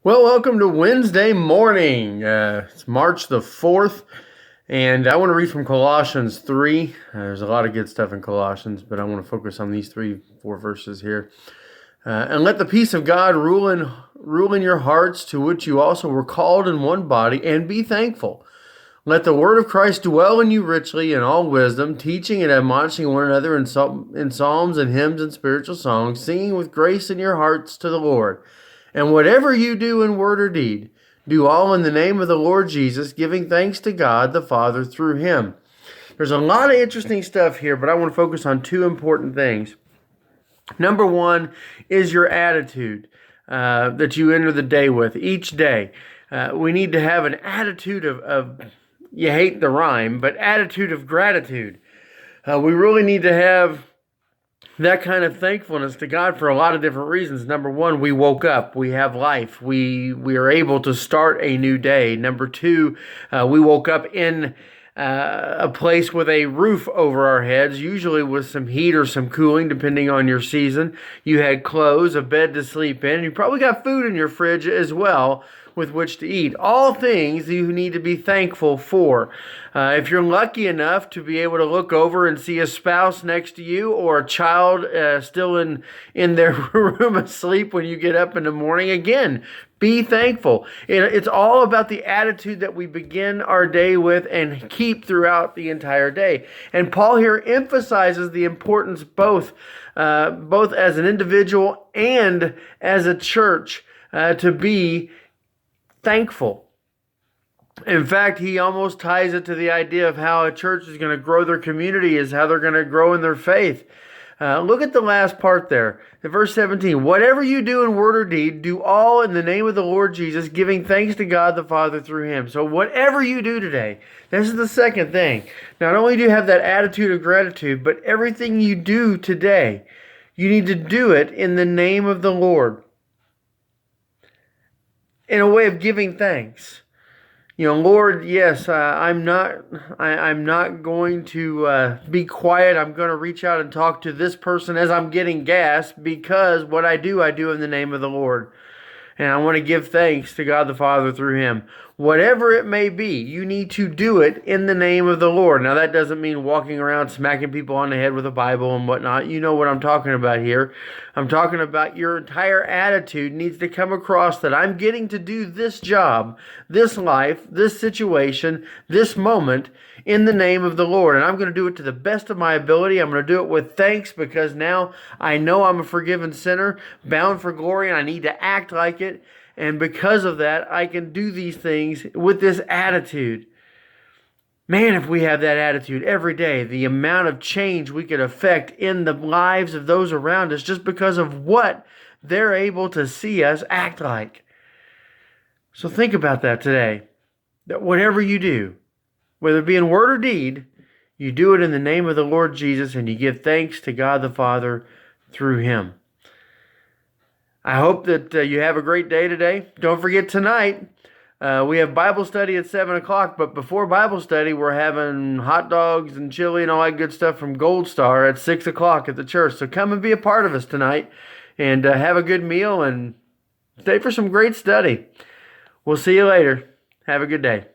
Well, welcome to Wednesday morning. It's March the 4th, and I want to read from Colossians 3. There's a lot of good stuff in Colossians, but I want to focus on these 4 verses here. And let the peace of God rule in your hearts, to which you also were called in one body, and be thankful. Let the word of Christ dwell in you richly in all wisdom, teaching and admonishing one another in psalms and hymns and spiritual songs, singing with grace in your hearts to the Lord. And whatever you do in word or deed, do all in the name of the Lord Jesus, giving thanks to God the Father through him. There's a lot of interesting stuff here, but I want to focus on two important things. Number one is your attitude that you enter the day with each day. We need to have an attitude of you hate the rhyme, but attitude of gratitude. We really need to have that kind of thankfulness to God for a lot of different reasons. Number one, we woke up, we have life, we are able to start a new day. Number two, we woke up in a place with a roof over our heads, usually with some heat or some cooling, depending on your season. You had clothes, a bed to sleep in, and you probably got food in your fridge as well with which to eat. All things you need to be thankful for. If you're lucky enough to be able to look over and see a spouse next to you or a child still in their room asleep when you get up in the morning, again, be thankful. It's all about the attitude that we begin our day with and keep throughout the entire day. And Paul here emphasizes the importance both as an individual and as a church to be thankful. In fact, he almost ties it to the idea of how a church is going to grow their community, is how they're going to grow in their faith. Look at the last part there, in verse 17. Whatever you do in word or deed, do all in the name of the Lord Jesus, giving thanks to God the Father through him. So whatever you do today, this is the second thing. Not only do you have that attitude of gratitude, but everything you do today, you need to do it in the name of the Lord, in a way of giving thanks. Lord, yes, I'm not going to be quiet. I'm going to reach out and talk to this person as I'm getting gas, because what I do in the name of the Lord. And I want to give thanks to God the Father through him. Whatever it may be, you need to do it in the name of the Lord. Now, that doesn't mean walking around smacking people on the head with a Bible and whatnot. You know what I'm talking about here. I'm talking about your entire attitude needs to come across that I'm getting to do this job, this life, this situation, this moment in the name of the Lord. And I'm going to do it to the best of my ability. I'm going to do it with thanks, because now I know I'm a forgiven sinner, bound for glory, and I need to act like it. And because of that, I can do these things with this attitude. Man, if we have that attitude every day, the amount of change we could affect in the lives of those around us just because of what they're able to see us act like. So think about that today. That whatever you do, whether it be in word or deed, you do it in the name of the Lord Jesus, and you give thanks to God the Father through him. I hope that you have a great day today. Don't forget tonight, we have Bible study at 7 o'clock, but before Bible study, we're having hot dogs and chili and all that good stuff from Gold Star at 6 o'clock at the church. So come and be a part of us tonight, and have a good meal and stay for some great study. We'll see you later. Have a good day.